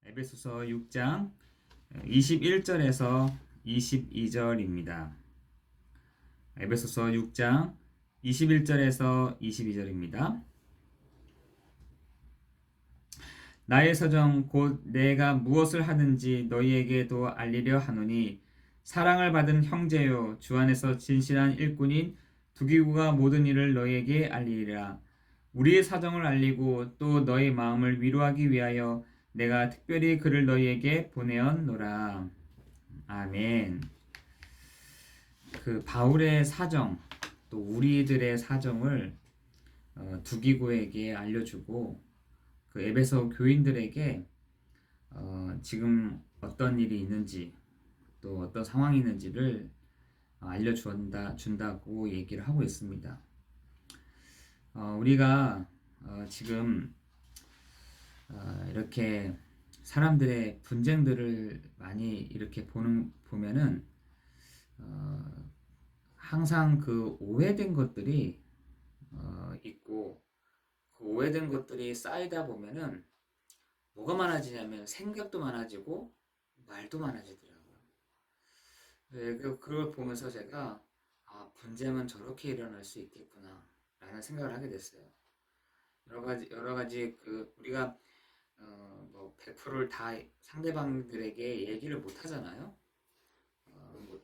에베소서 6장 21절에서 22절입니다. 에베소서 6장 21절에서 22절입니다. 나의 서정 곧 내가 무엇을 하든지 너희에게도 알리려 하노니 사랑을 받은 형제요 주 안에서 진실한 일꾼인 두기구가 모든 일을 너희에게 알리리라. 우리의 사정을 알리고 또 너희 마음을 위로하기 위하여 내가 특별히 그를 너희에게 보내었노라. 아멘. 그 바울의 사정, 또 우리들의 사정을 두기고에게 알려주고 그 에베소 교인들에게 지금 어떤 일이 있는지 또 어떤 상황이 있는지를 알려준다고 얘기를 하고 있습니다. 우리가 지금 이렇게 사람들의 분쟁들을 많이 이렇게 보면은 항상 그 오해된 것들이 있고 그 오해된 것들이 쌓이다 보면은 뭐가 많아지냐면 생각도 많아지고 말도 많아지더라고요. 그걸 보면서 제가 분쟁은 저렇게 일어날 수 있겠구나 라는 생각을 하게 됐어요. 여러 가지 우리가 뭐 100%를 다 상대방들에게 얘기를 못 하잖아요.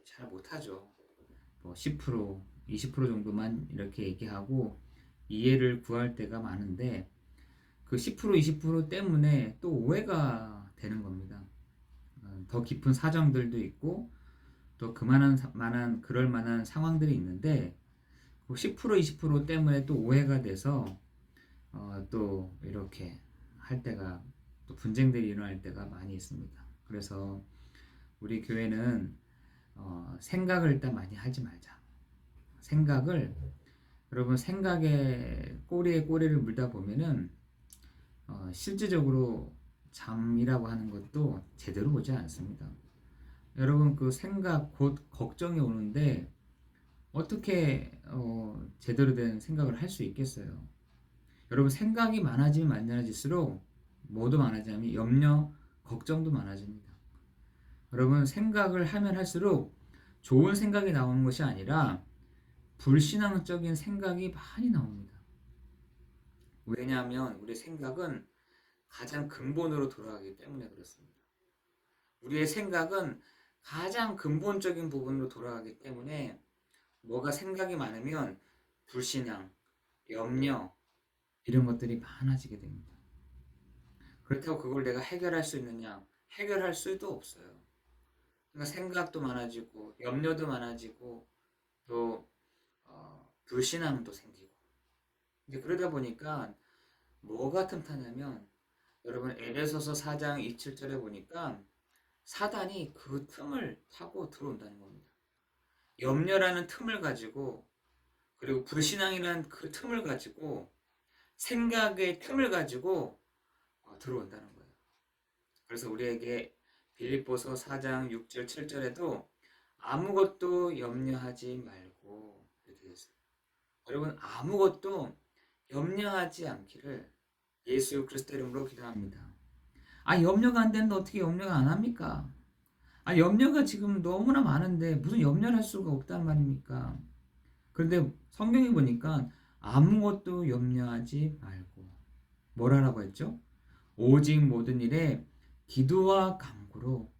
잘 못 하죠. 뭐 10%, 20% 정도만 이렇게 얘기하고 이해를 구할 때가 많은데 그 10%, 20% 때문에 또 오해가 되는 겁니다. 더 깊은 사정들도 있고 또 그럴 만한 상황들이 있는데 그 10%, 20% 때문에 또 오해가 돼서 또 이렇게 할 때가 또 분쟁들이 일어날 때가 많이 있습니다. 그래서 우리 교회는 생각을 일단 많이 하지 말자. 여러분 생각에 꼬리에 꼬리를 물다 보면은 실질적으로 잠이라고 하는 것도 제대로 오지 않습니다. 여러분 그 생각 곧 걱정이 오는데 어떻게 제대로 된 생각을 할 수 있겠어요? 여러분 생각이 많아질수록 뭐도 많아지냐면 염려, 걱정도 많아집니다. 여러분 생각을 하면 할수록 좋은 생각이 나오는 것이 아니라 불신앙적인 생각이 많이 나옵니다. 왜냐하면 우리 생각은 가장 근본으로 돌아가기 때문에 그렇습니다. 우리의 생각은 가장 근본적인 부분으로 돌아가기 때문에 뭐가 생각이 많으면 불신앙, 염려 이런 것들이 많아지게 됩니다. 그렇다고 그걸 내가 해결할 수 있느냐? 해결할 수도 없어요. 그러니까 생각도 많아지고 염려도 많아지고 또 불신앙도 생기고 이제 그러다 보니까 뭐가 틈타냐면 여러분 에베소서 4장 27절에 보니까 사단이 그 틈을 타고 들어온다는 겁니다. 염려라는 틈을 가지고 그리고 불신앙이라는 그 틈을 가지고 생각의 틈을 가지고 들어온다는 거예요. 그래서 우리에게 빌립보서 4장 6절 7절에도 아무것도 염려하지 말고 이렇게 됐어요. 여러분 아무것도 염려하지 않기를 예수 그리스도 이름으로 기도합니다. 염려가 안 되는데 어떻게 염려가 안 합니까? 염려가 지금 너무나 많은데 무슨 염려를 할 수가 없단 말입니까? 그런데 성경에 보니까 아무것도 염려하지 말고 뭐라고 했죠? 오직 모든 일에 기도와 간구로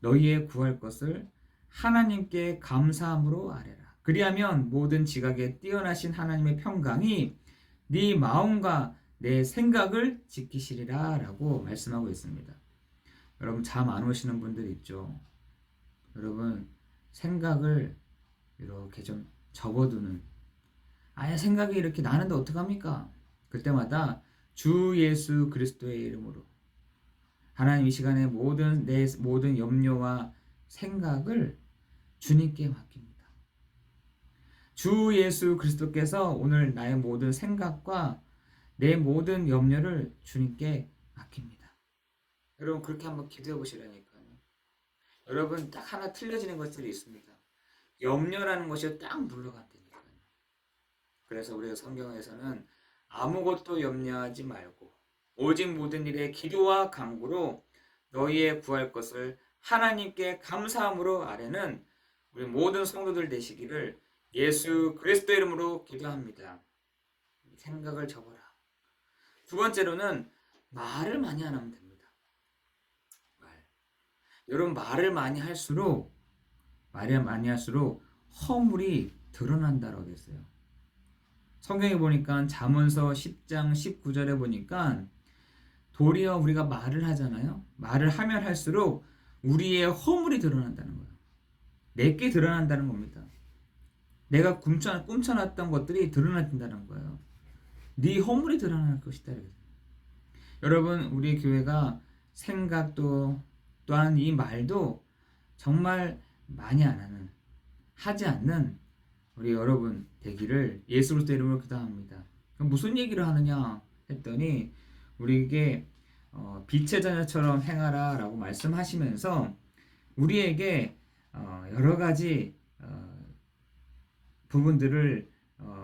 너희의 구할 것을 하나님께 감사함으로 아뢰라. 그리하면 모든 지각에 뛰어나신 하나님의 평강이 네 마음과 내 생각을 지키시리라 라고 말씀하고 있습니다. 여러분 잠 안 오시는 분들 있죠? 여러분 생각을 이렇게 좀 접어두는 생각이 이렇게 나는데 어떡합니까? 그때마다 주 예수 그리스도의 이름으로 하나님 이 시간에 내 모든 염려와 생각을 주님께 맡깁니다. 주 예수 그리스도께서 오늘 나의 모든 생각과 내 모든 염려를 주님께 맡깁니다. 여러분 그렇게 한번 기도해 보시라니까요. 여러분 딱 하나 틀려지는 것들이 있습니다. 염려라는 것이 딱 물러간다니까요. 그래서 우리가 성경에서는 아무것도 염려하지 말고 오직 모든 일에 기도와 간구로 너희의 구할 것을 하나님께 감사함으로 아뢰는 우리 모든 성도들 되시기를 예수 그리스도 이름으로 기도합니다. 생각을 접어라. 두 번째로는 말을 많이 안 하면 됩니다. 여러분, 말을 많이 할수록 허물이 드러난다라고 됐어요. 성경에 보니까 잠언서 10장 19절에 보니까 도리어 우리가 말을 하잖아요. 말을 하면 할수록 우리의 허물이 드러난다는 거예요. 내게 드러난다는 겁니다. 내가 꿈쳐놨던 것들이 드러난다는 거예요. 네 허물이 드러날 것이다. 여러분, 우리 교회가 생각도 또한 이 말도 정말 많이 안 하는, 하지 않는 우리 여러분 되기를 예수 그리스도 이름으로 기도합니다. 그럼 무슨 얘기를 하느냐 했더니 우리에게 빛의 자녀처럼 행하라 라고 말씀하시면서 우리에게 여러 가지 부분들을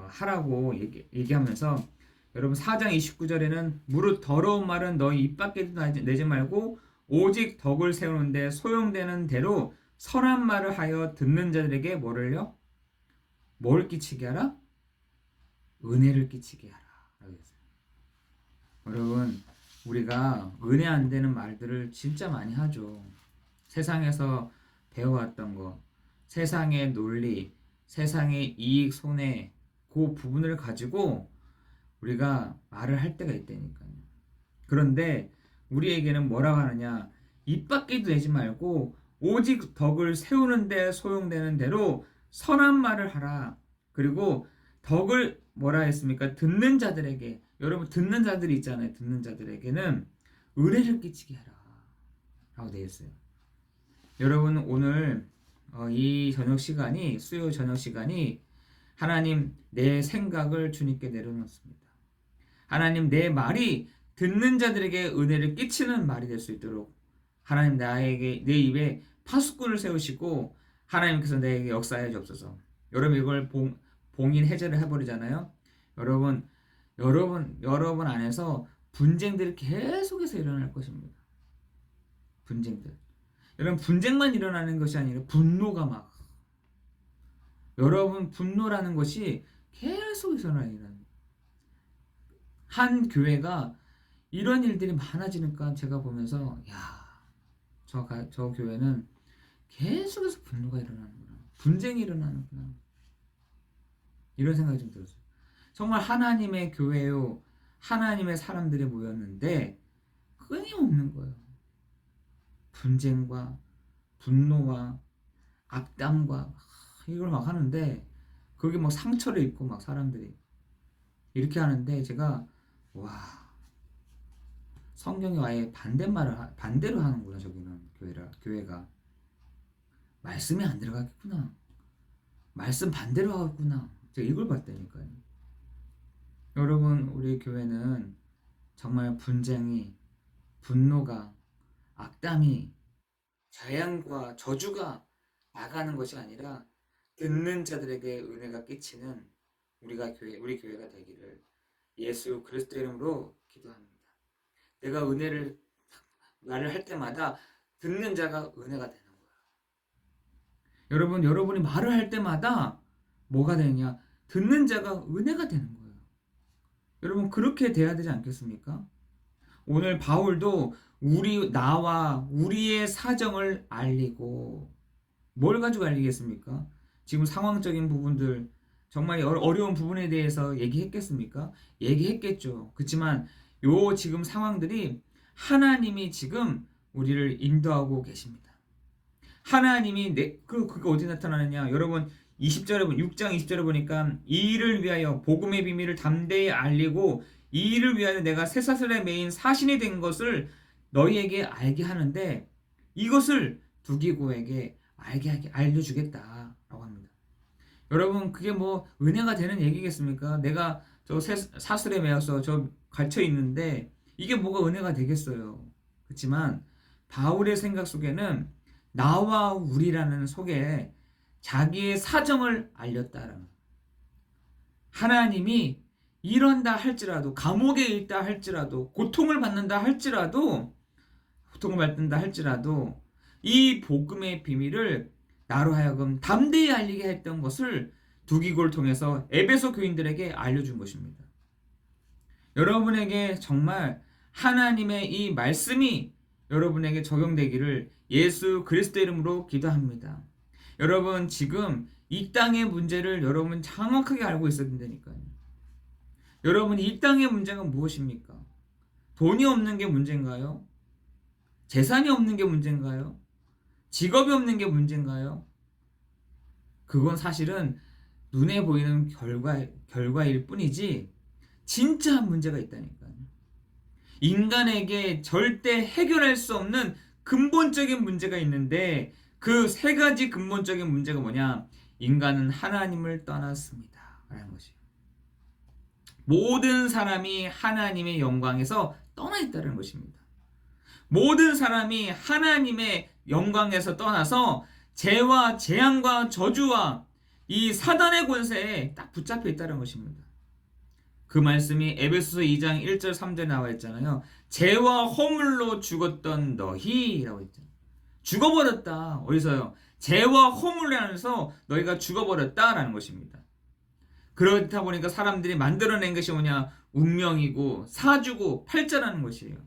하라고 얘기하면서 여러분 4장 29절에는 무릇 더러운 말은 너희 입 밖에도 내지 말고 오직 덕을 세우는데 소용되는 대로 선한 말을 하여 듣는 자들에게 뭐를요? 뭘 끼치게 하라? 은혜를 끼치게 하라. 여러분, 우리가 은혜 안 되는 말들을 진짜 많이 하죠. 세상에서 배워왔던 거, 세상의 논리, 세상의 이익, 손해, 그 부분을 가지고 우리가 말을 할 때가 있다니까요. 그런데 우리에게는 뭐라고 하느냐? 입 밖에도 내지 말고 오직 덕을 세우는데 소용되는 대로 선한 말을 하라. 그리고 덕을 뭐라 했습니까? 듣는 자들에게, 여러분 듣는 자들이 있잖아요. 듣는 자들에게는 은혜를 끼치게 하라 라고 되어 있어요. 여러분, 오늘 이 저녁 시간이, 수요 저녁 시간이 하나님 내 생각을 주님께 내려놓습니다. 하나님 내 말이 듣는 자들에게 은혜를 끼치는 말이 될 수 있도록 하나님 나에게, 내 입에 파수꾼을 세우시고 하나님께서 내게 역사해 주옵소서. 여러분, 이걸 봉인 해제를 해버리잖아요. 여러분 안에서 분쟁들이 계속해서 일어날 것입니다. 분쟁들. 여러분, 분쟁만 일어나는 것이 아니라 분노가 막, 여러분 분노라는 것이 계속해서 일어나는, 한 교회가 이런 일들이 많아지니까 제가 보면서 저 교회는 계속해서 분노가 일어나는구나, 분쟁이 일어나는구나, 이런 생각이 좀 들었어요. 정말 하나님의 교회요, 하나님의 사람들이 모였는데 끊임없는 거예요. 분쟁과 분노와 악담과 이걸 막 하는데, 그게 막 상처를 입고 막 사람들이 이렇게 하는데, 제가 성경이 아예 반대로 하는구나. 저기는 교회가 말씀이 안 들어가겠구나, 말씀 반대로 하겠구나, 제가 이걸 봤다니까요. 여러분, 우리 교회는 정말 분쟁이, 분노가, 악담이, 재앙과 저주가 나가는 것이 아니라 듣는 자들에게 은혜가 끼치는 우리 교회가 되기를 예수 그리스도 이름으로 기도합니다. 내가 말을 할 때마다 듣는 자가 은혜가 되는 거예요. 여러분이 말을 할 때마다 뭐가 되느냐? 듣는 자가 은혜가 되는 거예요. 여러분, 그렇게 돼야 되지 않겠습니까? 오늘 바울도 나와 우리의 사정을 알리고, 뭘 가지고 알리겠습니까? 지금 상황적인 부분들, 정말 어려운 부분에 대해서 얘기했겠습니까? 얘기했겠죠. 그렇지만 지금 상황들이 하나님이 지금 우리를 인도하고 계십니다. 하나님이 그게 어디 나타나느냐? 여러분, 6장 20절에 보니까 이 일을 위하여 복음의 비밀을 담대히 알리고 이 일을 위하여 내가 쇠사슬에 매인 사신이 된 것을 너희에게 알게 하는데 이것을 두기고에게 알려주겠다라고 합니다. 여러분, 그게 뭐 은혜가 되는 얘기겠습니까? 내가 저 사슬에 매여서 저 갇혀 있는데 이게 뭐가 은혜가 되겠어요? 그렇지만 바울의 생각 속에는 나와 우리라는 속에 자기의 사정을 알렸다라는, 하나님이 이런다 할지라도, 감옥에 있다 할지라도, 고통을 받는다 할지라도 고통을 받는다 할지라도 이 복음의 비밀을 나로 하여금 담대히 알리게 했던 것을 두기고를 통해서 에베소 교인들에게 알려준 것입니다. 여러분에게 정말 하나님의 이 말씀이 여러분에게 적용되기를 예수 그리스도 이름으로 기도합니다. 여러분 지금 이 땅의 문제를 여러분 정확하게 알고 있어야 된다니까요. 여러분 이 땅의 문제가 무엇입니까? 돈이 없는 게 문제인가요? 재산이 없는 게 문제인가요? 직업이 없는 게 문제인가요? 그건 사실은 눈에 보이는 결과일 뿐이지 진짜 문제가 있다니까요. 인간에게 절대 해결할 수 없는 근본적인 문제가 있는데 그 세 가지 근본적인 문제가 뭐냐? 인간은 하나님을 떠났습니다. 라는 것이에요. 모든 사람이 하나님의 영광에서 떠나 있다는 것입니다. 모든 사람이 하나님의 영광에서 떠나서 죄와 재앙과 저주와 이 사단의 권세에 딱 붙잡혀 있다는 것입니다. 그 말씀이 에베소서 2장 1절 3절에 나와 있잖아요. 죄와 허물로 죽었던 너희라고 했잖아요. 죽어버렸다. 어디서요? 죄와 허물로 인해서 너희가 죽어버렸다라는 것입니다. 그렇다 보니까 사람들이 만들어낸 것이 뭐냐? 운명이고 사주고 팔자라는 것이에요.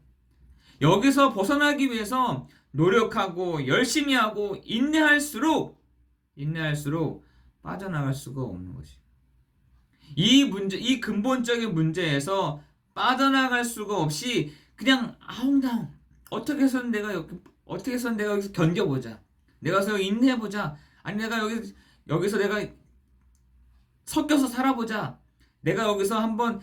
여기서 벗어나기 위해서 노력하고 열심히 하고 인내할수록 빠져나갈 수가 없는 것이에요. 이 문제, 이 근본적인 문제에서 빠져나갈 수가 없이 그냥 아웅다웅 어떻게 해서는 내가 여기서 견뎌보자. 내가 여기서 인내해보자. 아니 내가 여기서 내가 섞여서 살아보자. 내가 여기서 한번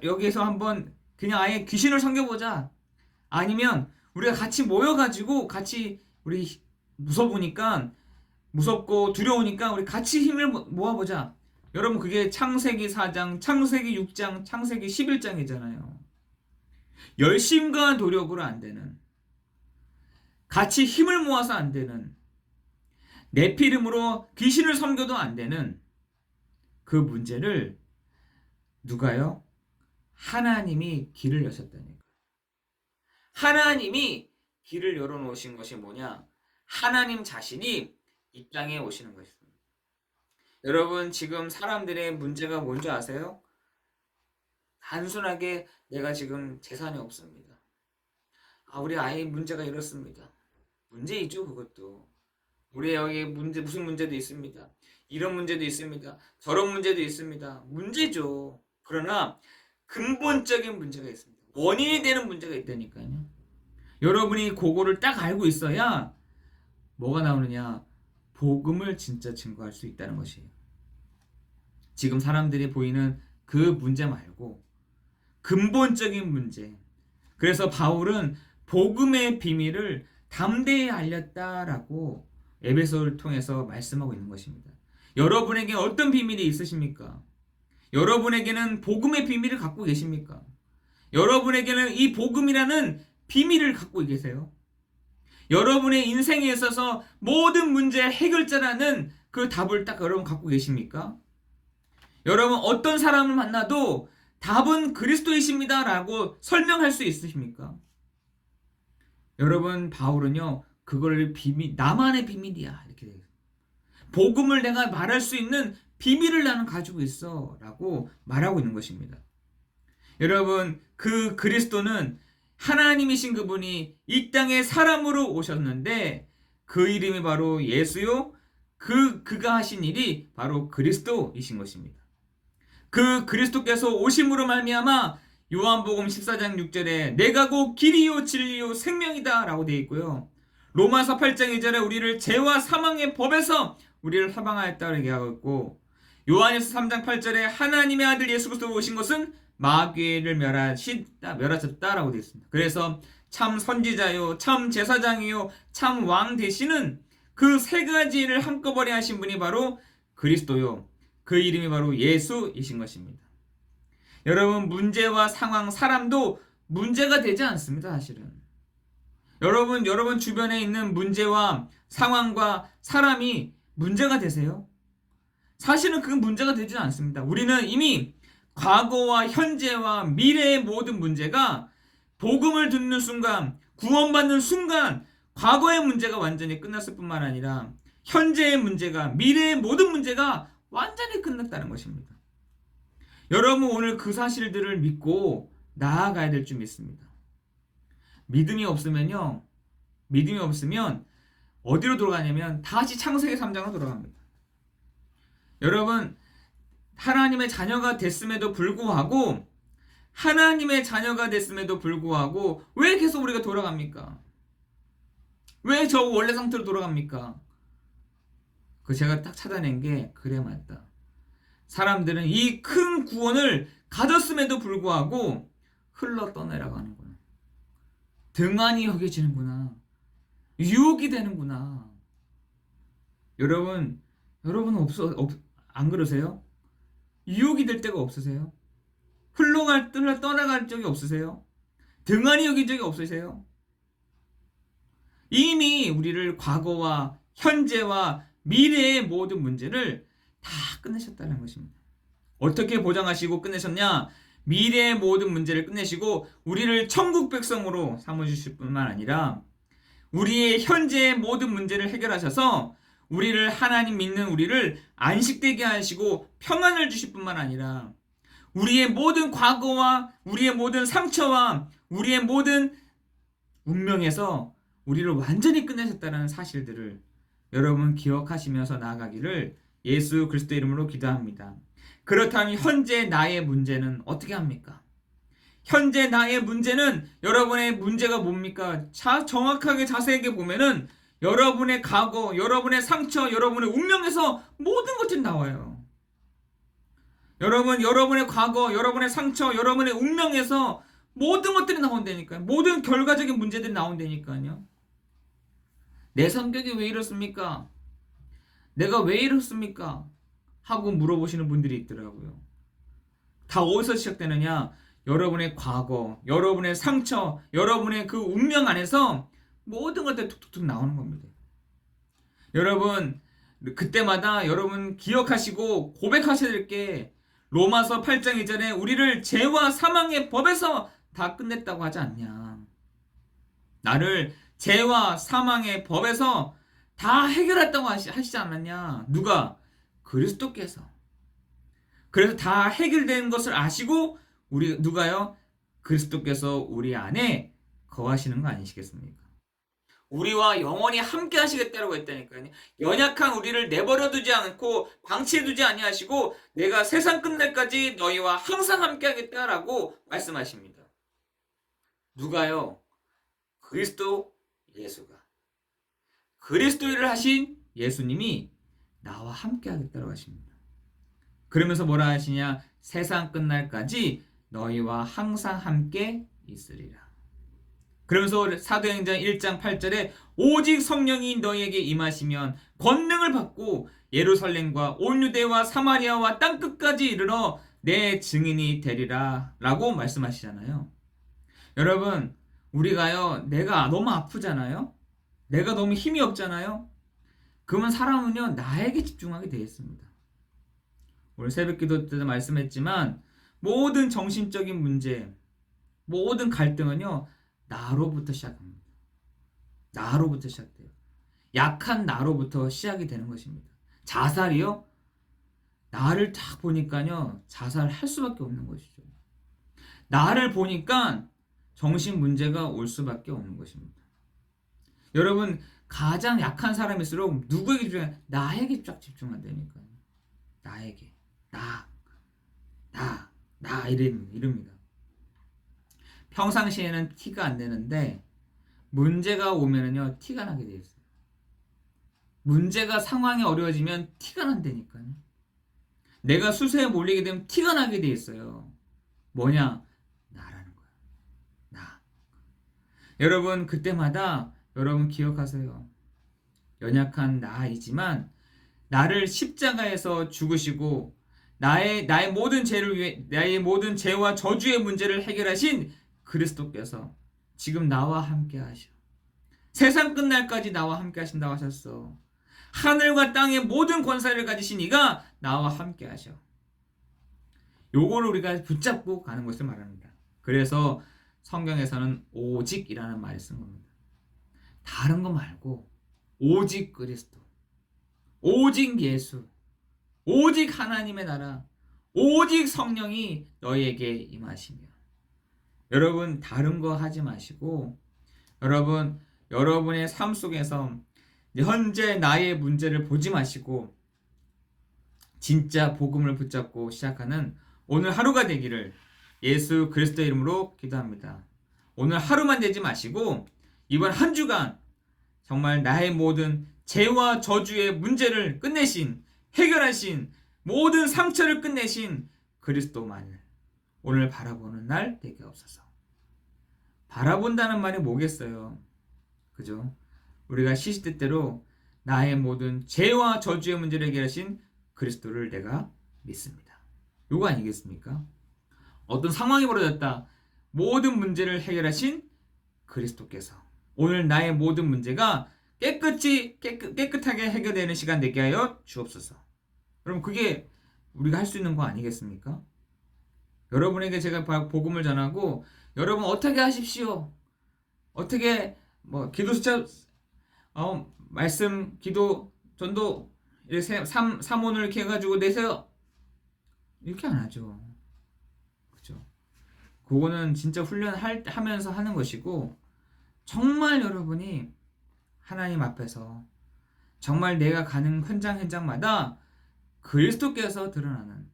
여기서 한번 그냥 아예 귀신을 섬겨보자. 아니면 우리가 같이 모여가지고 같이 우리 무섭고 두려우니까 우리 같이 힘을 모아보자. 여러분 그게 창세기 4장, 창세기 6장, 창세기 11장이잖아요. 열심과 노력으로 안 되는, 같이 힘을 모아서 안 되는, 네피림으로 귀신을 섬겨도 안 되는 그 문제를 누가요? 하나님이 길을 여셨다니까. 하나님이 길을 열어놓으신 것이 뭐냐? 하나님 자신이 이 땅에 오시는 것입니다. 여러분 지금 사람들의 문제가 뭔지 아세요? 단순하게 내가 지금 재산이 없습니다. 우리 아이 문제가 이렇습니다. 문제이죠 그것도. 우리 여기 무슨 문제도 있습니다. 이런 문제도 있습니다. 저런 문제도 있습니다. 문제죠. 그러나 근본적인 문제가 있습니다. 원인이 되는 문제가 있다니까요. 여러분이 그거를 딱 알고 있어야 뭐가 나오느냐? 복음을 진짜 증거할 수 있다는 것이에요. 지금 사람들이 보이는 그 문제 말고 근본적인 문제. 그래서 바울은 복음의 비밀을 담대히 알렸다라고 에베소를 통해서 말씀하고 있는 것입니다. 여러분에게 어떤 비밀이 있으십니까? 여러분에게는 복음의 비밀을 갖고 계십니까? 여러분에게는 이 복음이라는 비밀을 갖고 계세요? 여러분의 인생에 있어서 모든 문제의 해결자라는 그 답을 딱 여러분 갖고 계십니까? 여러분 어떤 사람을 만나도 답은 그리스도이십니다 라고 설명할 수 있으십니까? 여러분 바울은요 그걸 나만의 비밀이야 이렇게 돼요. 복음을 내가 말할 수 있는 비밀을 나는 가지고 있어 라고 말하고 있는 것입니다. 여러분 그 그리스도는 하나님이신 그분이 이 땅에 사람으로 오셨는데 그 이름이 바로 예수요. 그가 하신 일이 바로 그리스도이신 것입니다. 그 그리스도께서 오심으로 말미암아 요한복음 14장 6절에 내가 곧 길이요 진리요 생명이다 라고 되어 있고요. 로마서 8장 2절에 우리를 죄와 사망의 법에서 우리를 해방하였다고 얘기하고 있고 요한일서 3장 8절에 하나님의 아들 예수 그리스도 오신 것은 마귀를 멸하셨다라고 되어 있습니다. 그래서 참 선지자요, 참 제사장이요, 참 왕 되시는 그 세 가지를 한꺼번에 하신 분이 바로 그리스도요. 그 이름이 바로 예수이신 것입니다. 여러분 문제와 상황, 사람도 문제가 되지 않습니다. 사실은. 여러분 주변에 있는 문제와 상황과 사람이 문제가 되세요? 사실은 그건 문제가 되지 않습니다. 우리는 이미 과거와 현재와 미래의 모든 문제가 복음을 듣는 순간 구원받는 순간 과거의 문제가 완전히 끝났을 뿐만 아니라 현재의 문제가, 미래의 모든 문제가 완전히 끝났다는 것입니다. 여러분, 오늘 그 사실들을 믿고 나아가야 될 줄 믿습니다. 믿음이 없으면 어디로 돌아가냐면 다시 창세기 3장으로 돌아갑니다. 여러분, 하나님의 자녀가 됐음에도 불구하고 왜 계속 우리가 돌아갑니까? 왜 저 원래 상태로 돌아갑니까? 그 제가 딱 찾아낸 게 그래 맞다. 사람들은 이 큰 구원을 가졌음에도 불구하고 흘러 떠내려가는구나. 등한히 여겨지는구나. 유혹이 되는구나. 여러분 안 그러세요? 유혹이 될 때가 없으세요? 흘러 떠나갈 적이 없으세요? 등한히 여긴 적이 없으세요? 이미 우리를 과거와 현재와 미래의 모든 문제를 다 끝내셨다는 것입니다. 어떻게 보장하시고 끝내셨냐? 미래의 모든 문제를 끝내시고 우리를 천국 백성으로 삼아주실 뿐만 아니라 우리의 현재의 모든 문제를 해결하셔서 우리를, 하나님 믿는 우리를 안식되게 하시고 평안을 주실 뿐만 아니라 우리의 모든 과거와 우리의 모든 상처와 우리의 모든 운명에서 우리를 완전히 끝내셨다는 사실들을 여러분 기억하시면서 나아가기를 예수 그리스도 이름으로 기도합니다. 그렇다면 현재 나의 문제는 어떻게 합니까? 현재 나의 문제는, 여러분의 문제가 뭡니까? 정확하게 자세하게 보면은 여러분의 과거, 여러분의 상처, 여러분의 운명에서 모든 것들이 나와요. 여러분의 과거, 여러분의 상처, 여러분의 운명에서 모든 것들이 나온다니까요. 모든 결과적인 문제들이 나온다니까요. 내 성격이 왜 이렇습니까? 내가 왜 이렇습니까? 하고 물어보시는 분들이 있더라고요. 다 어디서 시작되느냐? 여러분의 과거, 여러분의 상처, 여러분의 그 운명 안에서 모든 것들이 툭툭툭 나오는 겁니다. 여러분, 그때마다 여러분 기억하시고 고백하셔야 될 게, 로마서 8장 2절에 우리를 죄와 사망의 법에서 다 끝냈다고 하지 않냐. 나를 죄와 사망의 법에서 다 해결했다고 하시지 않았냐. 누가? 그리스도께서. 그래서 다 해결된 것을 아시고 누가요? 그리스도께서 우리 안에 거하시는 거 아니시겠습니까? 우리와 영원히 함께 하시겠다고 했다니까요. 연약한 우리를 내버려두지 않고 방치해두지 아니하시고 내가 세상 끝날까지 너희와 항상 함께 하겠다라고 말씀하십니다. 누가요? 그리스도 예수가. 그리스도 일을 하신 예수님이 나와 함께 하겠다고 하십니다. 그러면서 뭐라 하시냐? 세상 끝날까지 너희와 항상 함께 있으리라. 그러면서 사도행전 1장 8절에 오직 성령이 너희에게 임하시면 권능을 받고 예루살렘과 온 유대와 사마리아와 땅끝까지 이르러 내 증인이 되리라 라고 말씀하시잖아요. 여러분, 우리가요, 내가 너무 아프잖아요. 내가 너무 힘이 없잖아요. 그러면 사람은요, 나에게 집중하게 되어 있습니다. 오늘 새벽기도 때도 말씀했지만 모든 정신적인 문제, 모든 갈등은요, 나로부터 시작합니다. 나로부터 시작돼요. 약한 나로부터 시작이 되는 것입니다. 자살이요? 나를 딱 보니까요, 자살할 수밖에 없는 것이죠. 나를 보니까 정신 문제가 올 수밖에 없는 것입니다. 여러분, 가장 약한 사람일수록 누구에게 집중해? 나에게 쫙 집중한다니까요. 나에게. 이럽니다. 평상시에는 티가 안 내는데 문제가 오면은요, 티가 나게 돼 있어요. 문제가 상황이 어려워지면 티가 난다니까요. 내가 수세에 몰리게 되면 티가 나게 돼 있어요. 뭐냐? 나라는 거야. 나. 여러분, 그때마다 여러분 기억하세요. 연약한 나이지만 나를 십자가에서 죽으시고 나의 모든 죄를 위해, 나의 모든 죄와 저주의 문제를 해결하신 그리스도께서 지금 나와 함께 하셔. 세상 끝날까지 나와 함께 하신다고 하셨어. 하늘과 땅의 모든 권세를 가지신 이가 나와 함께 하셔. 요걸 우리가 붙잡고 가는 것을 말합니다. 그래서 성경에서는 오직이라는 말을 쓴 겁니다. 다른 거 말고 오직 그리스도, 오직 예수, 오직 하나님의 나라, 오직 성령이 너희에게 임하시며. 여러분 다른 거 하지 마시고 여러분의 삶 속에서 현재 나의 문제를 보지 마시고 진짜 복음을 붙잡고 시작하는 오늘 하루가 되기를 예수 그리스도의 이름으로 기도합니다. 오늘 하루만 되지 마시고 이번 한 주간 정말 나의 모든 죄와 저주의 문제를 끝내신, 해결하신, 모든 상처를 끝내신 그리스도만을 오늘 바라보는 날 되게 없어서. 바라본다는 말이 뭐겠어요? 그죠? 우리가 시시때때로 나의 모든 죄와 저주의 문제를 해결하신 그리스도를 내가 믿습니다. 요거 아니겠습니까? 어떤 상황이 벌어졌다. 모든 문제를 해결하신 그리스도께서 오늘 나의 모든 문제가 깨끗하게 해결되는 시간 되게 하여 주옵소서. 그럼 그게 우리가 할 수 있는 거 아니겠습니까? 여러분에게 제가 복음을 전하고 여러분 어떻게 하십시오. 어떻게 기도 숫자 말씀 기도 전도 이렇게 3원을 이렇게 해가지고 내세요. 이렇게 안 하죠. 그죠? 그거는 진짜 훈련하면서 하는 것이고 정말 여러분이 하나님 앞에서 정말 내가 가는 현장마다 그리스도께서 드러나는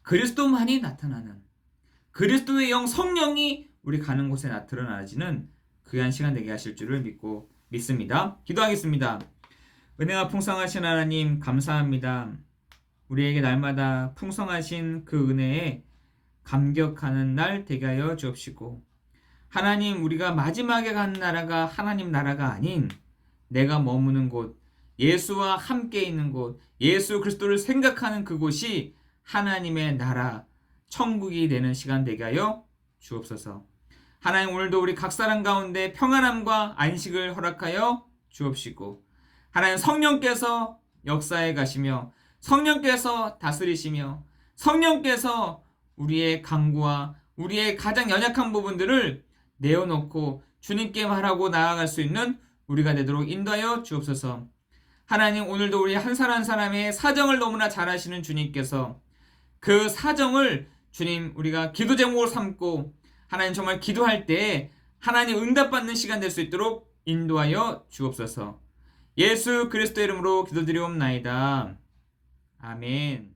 그리스도만이 나타나는 그리스도의 영 성령이 우리 가는 곳에 드러나지는 귀한 시간 되게 하실 줄을 믿습니다. 기도하겠습니다. 은혜가 풍성하신 하나님 감사합니다. 우리에게 날마다 풍성하신 그 은혜에 감격하는 날 되게 하여 주옵시고 하나님 우리가 마지막에 가는 나라가 하나님 나라가 아닌 내가 머무는 곳 예수와 함께 있는 곳 예수 그리스도를 생각하는 그곳이 하나님의 나라 천국이 되는 시간 되게 하여 주옵소서. 하나님 오늘도 우리 각 사람 가운데 평안함과 안식을 허락하여 주옵시고 하나님 성령께서 역사에 가시며 성령께서 다스리시며 성령께서 우리의 강구와 우리의 가장 연약한 부분들을 내어놓고 주님께 말하고 나아갈 수 있는 우리가 되도록 인도하여 주옵소서. 하나님 오늘도 우리 한 사람 한 사람의 사정을 너무나 잘 아시는 주님께서 그 사정을 주님 우리가 기도 제목으로 삼고 하나님 정말 기도할 때 하나님 응답받는 시간 될 수 있도록 인도하여 주옵소서. 예수 그리스도 이름으로 기도드리옵나이다. 아멘.